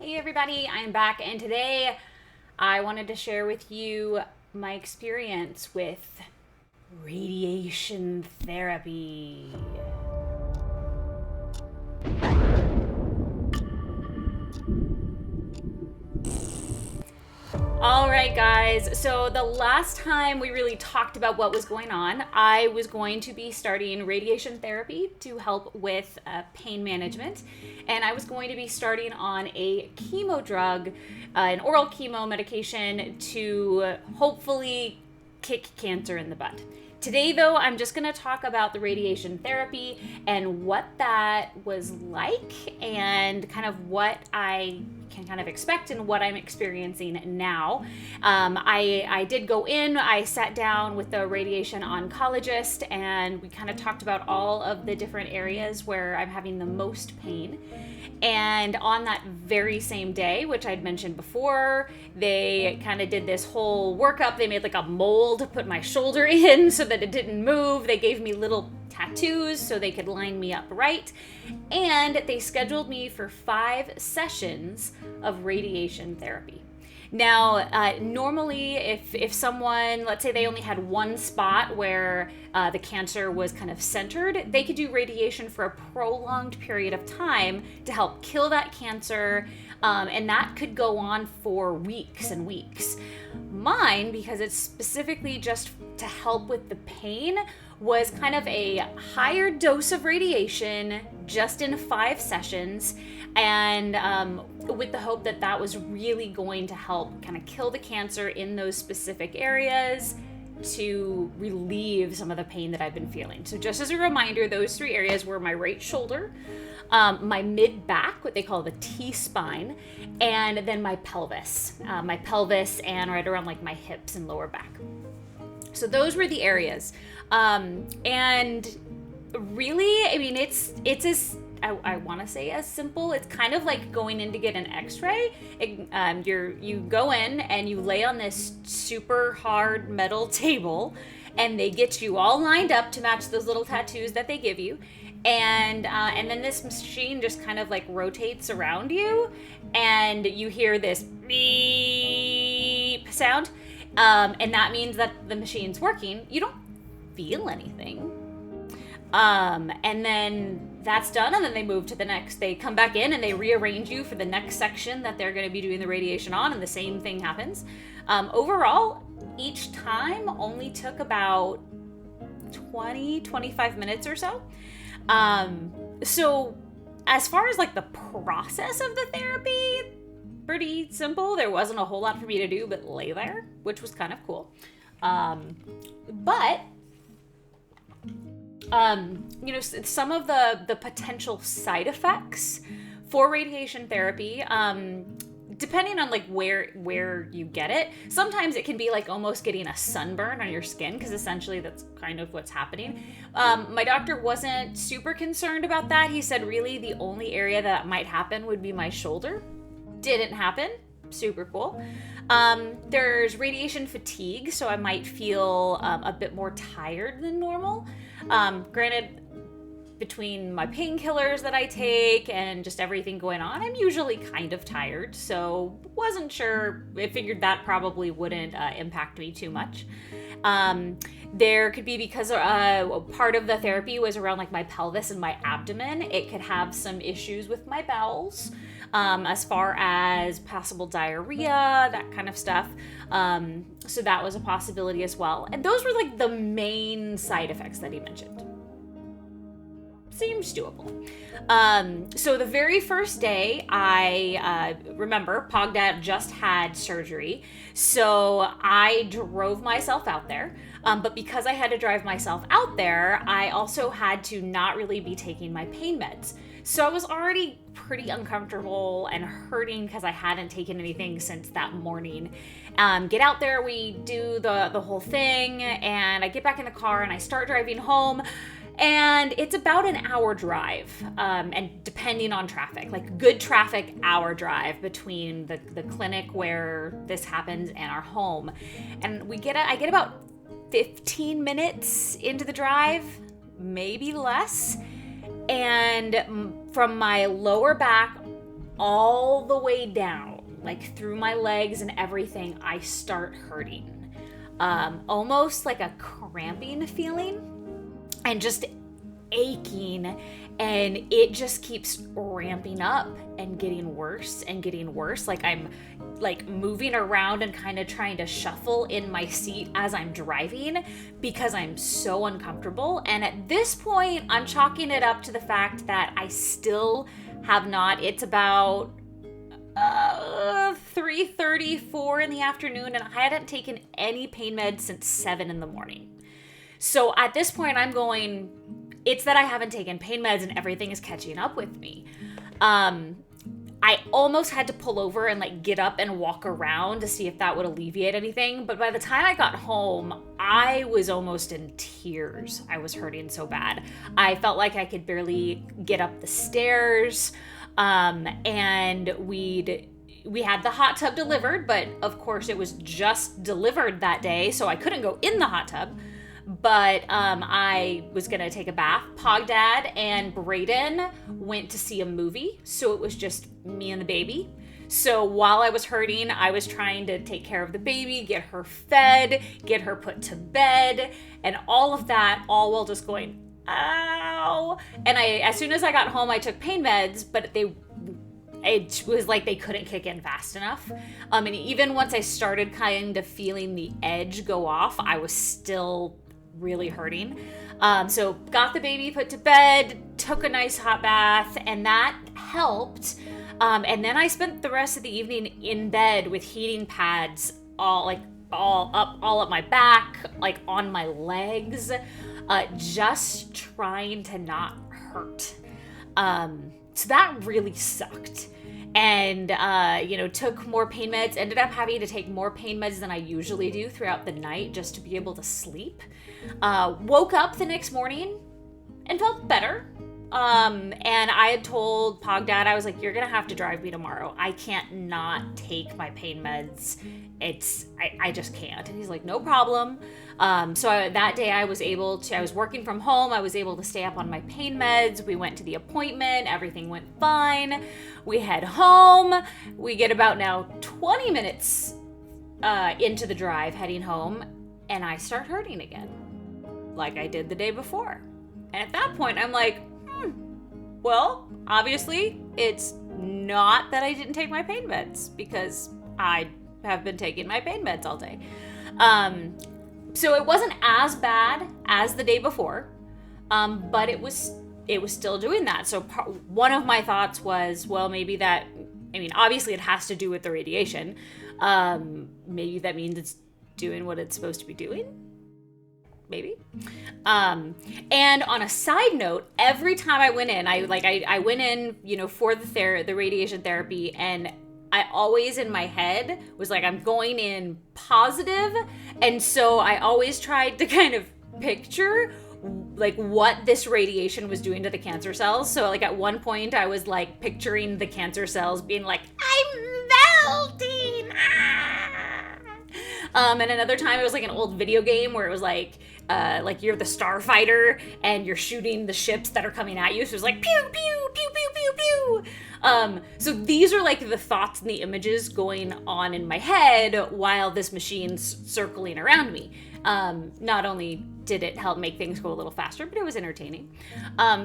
Hey everybody, I'm back, and today I wanted to share with you my experience with radiation therapy. All right, guys, so the last time we really talked about what was going on, I was going to be starting radiation therapy to help with pain management, and I was going to be starting on a chemo drug, an oral chemo medication to hopefully kick cancer in the butt. Today, though, I'm just going to talk about the radiation therapy and what that was like and kind of what I can kind of expect and what I'm experiencing now. I did go in, I sat down with the radiation oncologist, and we kind of talked about all of the different areas where I'm having the most pain. And on that very same day, which I'd mentioned before, they kind of did this whole workup. They made like a mold to put my shoulder in so that it didn't move. They gave me little tattoos so they could line me up right. And they scheduled me for 5 sessions of radiation therapy. Now, normally if someone, let's say they only had one spot where the cancer was kind of centered, they could do radiation for a prolonged period of time to help kill that cancer, and that could go on for weeks and weeks. Mine, because it's specifically just to help with the pain, was kind of a higher dose of radiation just in 5 sessions, and with the hope that that was really going to help kind of kill the cancer in those specific areas to relieve some of the pain that I've been feeling. So just as a reminder, those 3 areas were my right shoulder, my mid-back, what they call the T-spine, and then my pelvis and right around like my hips and lower back. So those were the areas. And really, I mean, it's as, I want to say as simple. It's kind of like going in to get an x-ray. You go in and you lay on this super hard metal table, and they get you all lined up to match those little tattoos that they give you. And then this machine just kind of like rotates around you, and you hear this beep sound. And that means that the machine's working. You don't feel anything. And then that's done, and then they move to the next. They come back in and they rearrange you for the next section that they're going to be doing the radiation on, and the same thing happens. Overall, each time only took about 25 minutes or so. So as far as like the process of the therapy, pretty simple. There wasn't a whole lot for me to do but lay there, which was kind of cool. But some of the potential side effects for radiation therapy, depending on like where you get it, sometimes it can be like almost getting a sunburn on your skin, because essentially that's kind of what's happening. My doctor wasn't super concerned about that. He said really the only area that might happen would be my shoulder. Didn't happen. Super cool. There's radiation fatigue, so I might feel a bit more tired than normal. Granted, between my painkillers that I take and just everything going on, I'm usually kind of tired, so wasn't sure. I figured that probably wouldn't impact me too much. There could be, because part of the therapy was around like my pelvis and my abdomen, it could have some issues with my bowels, as far as possible diarrhea, that kind of stuff. So that was a possibility as well. And those were like the main side effects that he mentioned. Seems doable. So the very first day, I remember POGDad just had surgery, so I drove myself out there. But because I had to drive myself out there, I also had to not really be taking my pain meds. So I was already pretty uncomfortable and hurting because I hadn't taken anything since that morning. Get out there, we do the whole thing, and I get back in the car and I start driving home. And it's about an hour drive, and depending on traffic, like good traffic, hour drive between the clinic where this happens and our home. And I get about 15 minutes into the drive, maybe less. And from my lower back all the way down, like through my legs and everything, I start hurting. Almost like a cramping feeling and just aching, and it just keeps ramping up and getting worse and getting worse. Like I'm like moving around and kind of trying to shuffle in my seat as I'm driving because I'm so uncomfortable. And at this point, I'm chalking it up to the fact that I still have not, it's about 3:34 in the afternoon, and I hadn't taken any pain meds since 7 in the morning. So at this point, I'm going, it's that I haven't taken pain meds and everything is catching up with me. I almost had to pull over and like get up and walk around to see if that would alleviate anything. But by the time I got home, I was almost in tears. I was hurting so bad. I felt like I could barely get up the stairs. And we had the hot tub delivered, but of course it was just delivered that day, so I couldn't go in the hot tub. But I was gonna take a bath. POG Dad and Brayden went to see a movie, so it was just me and the baby. So while I was hurting, I was trying to take care of the baby, get her fed, get her put to bed, and all of that, all while just going, ow. And as soon as I got home, I took pain meds, but it was like they couldn't kick in fast enough. And even once I started kind of feeling the edge go off, I was still really hurting. So got the baby put to bed, took a nice hot bath, and that helped. And then I spent the rest of the evening in bed with heating pads all up my back, like on my legs, just trying to not hurt. So that really sucked. And, took more pain meds, ended up having to take more pain meds than I usually do throughout the night just to be able to sleep. Woke up the next morning and felt better. And I had told POG Dad, I was like, you're going to have to drive me tomorrow. I can't not take my pain meds. I just can't. And he's like, no problem. That day I was working from home. I was able to stay up on my pain meds. We went to the appointment. Everything went fine. We head home. We get about now 20 minutes into the drive heading home, and I start hurting again like I did the day before. And at that point, I'm like, well, obviously it's not that I didn't take my pain meds, because I have been taking my pain meds all day. So it wasn't as bad as the day before, but it was still doing that. So one of my thoughts was, well, maybe obviously it has to do with the radiation. Maybe that means it's doing what it's supposed to be doing. Maybe. And on a side note, every time I went in, I went in, for the radiation therapy, and I always in my head was like, I'm going in positive. And so I always tried to kind of picture like what this radiation was doing to the cancer cells. So like at one point I was like picturing the cancer cells being like, I'm melting. And another time it was like an old video game where it was like you're the starfighter and you're shooting the ships that are coming at you. So it was like pew, pew, pew, pew, pew, pew. So these are like the thoughts and the images going on in my head while this machine's circling around me. Not only did it help make things go a little faster, but it was entertaining.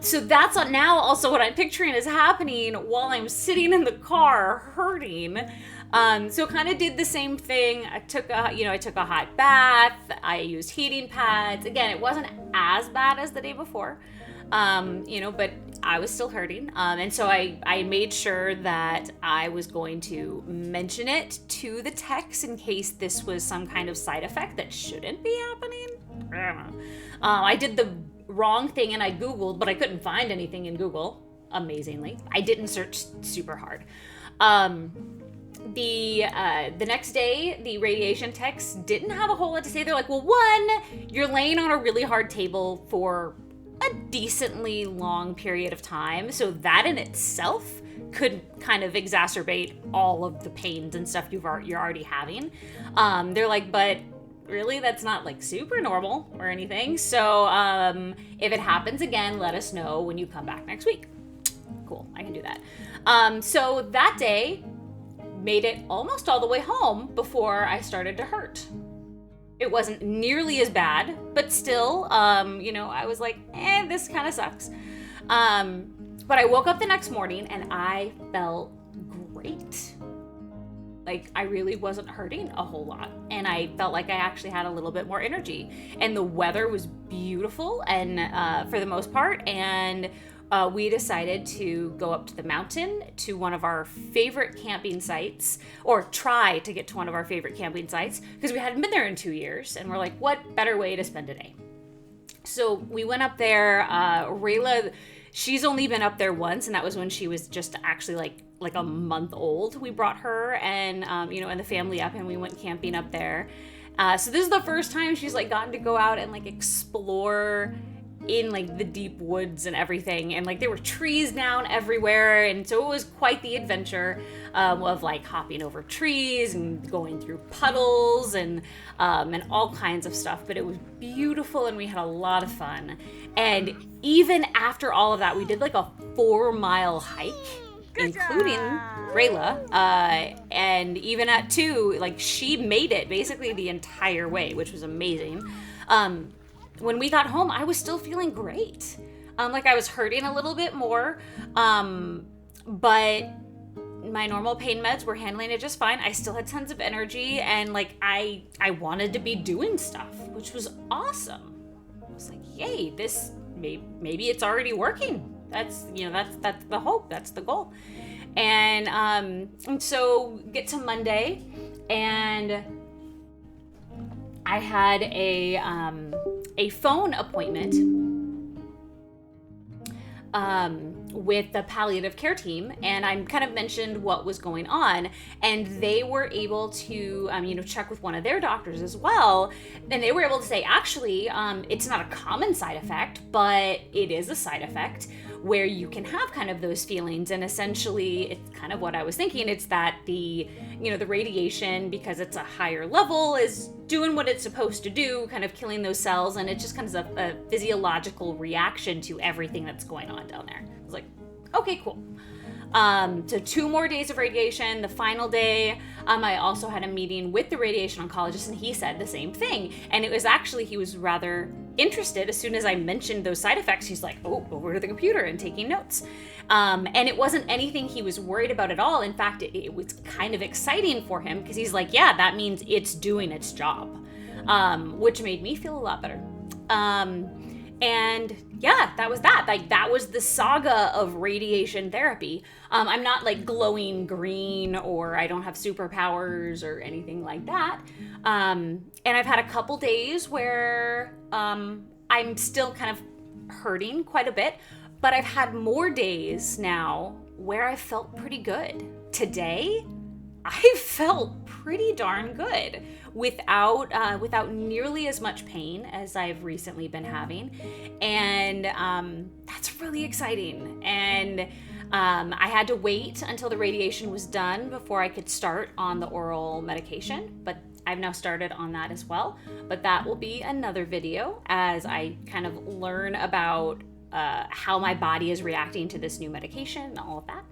So that's now also what I'm picturing is happening while I'm sitting in the car hurting. So kind of did the same thing. I took a hot bath. I used heating pads. Again, it wasn't as bad as the day before, but I was still hurting. And so I made sure that I was going to mention it to the techs in case this was some kind of side effect that shouldn't be happening. I don't know. I did the wrong thing and I Googled, but I couldn't find anything in Google, amazingly. I didn't search super hard. The next day, the radiation techs didn't have a whole lot to say. They're like, well, one, you're laying on a really hard table for a decently long period of time, so that in itself could kind of exacerbate all of the pains and stuff you're already having. They're like, but really, that's not like super normal or anything. So if it happens again, let us know when you come back next week. Cool, I can do that. So that day made it almost all the way home before I started to hurt. It wasn't nearly as bad, but still, I was like, this kind of sucks. But I woke up the next morning and I felt great. Like, I really wasn't hurting a whole lot. And I felt like I actually had a little bit more energy. And the weather was beautiful and for the most part. And we decided to go up to the mountain to one of our favorite camping sites, or try to get to one of our favorite camping sites, because we hadn't been there in 2 years. And we're like, what better way to spend a day? So we went up there. Rayla, she's only been up there once, and that was when she was just actually like a month old. We brought her and and the family up, and we went camping up there. So this is the first time she's like gotten to go out and like explore in like the deep woods and everything, and like there were trees down everywhere, and so it was quite the adventure of like hopping over trees and going through puddles and all kinds of stuff. But it was beautiful, and we had a lot of fun. And even after all of that, we did like a 4-mile hike, including Rayla, and even at 2, like she made it basically the entire way, which was amazing. When we got home, I was still feeling great. Like I was hurting a little bit more, but my normal pain meds were handling it just fine. I still had tons of energy, and like I wanted to be doing stuff, which was awesome. I was like, yay, this maybe it's already working. That's the hope. That's the goal. And so get to Monday, and I had a phone appointment with the palliative care team, and I kind of mentioned what was going on, and they were able to check with one of their doctors as well, and they were able to say, actually, it's not a common side effect, but it is a side effect where you can have kind of those feelings. And essentially it's kind of what I was thinking. It's that the radiation, because it's a higher level, is doing what it's supposed to do, kind of killing those cells, and it just kind of a physiological reaction to everything that's going on down there. I was like, okay, cool. So 2 more days of radiation. The final day, I also had a meeting with the radiation oncologist, and he said the same thing. And it was actually, he was rather interested. As soon as I mentioned those side effects, he's like, oh, over to the computer and taking notes. And it wasn't anything he was worried about at all. In fact, it was kind of exciting for him, because he's like, yeah, that means it's doing its job, which made me feel a lot better. And yeah, that was that. Like, that was the saga of radiation therapy. I'm not like glowing green, or I don't have superpowers or anything like that. And I've had a couple days where I'm still kind of hurting quite a bit, but I've had more days now where I felt pretty good. Today, I felt pretty darn good without nearly as much pain as I've recently been having, and that's really exciting. And I had to wait until the radiation was done before I could start on the oral medication, but I've now started on that as well. But that will be another video as I kind of learn about how my body is reacting to this new medication and all of that.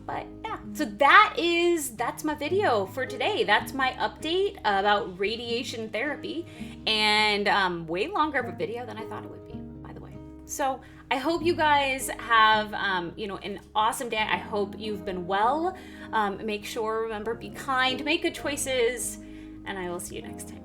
But yeah, so that's my video for today. That's my update about radiation therapy, and way longer of a video than I thought it would be, by the way. So I hope you guys have an awesome day. I hope you've been well. Make sure, remember, be kind, make good choices, and I will see you next time.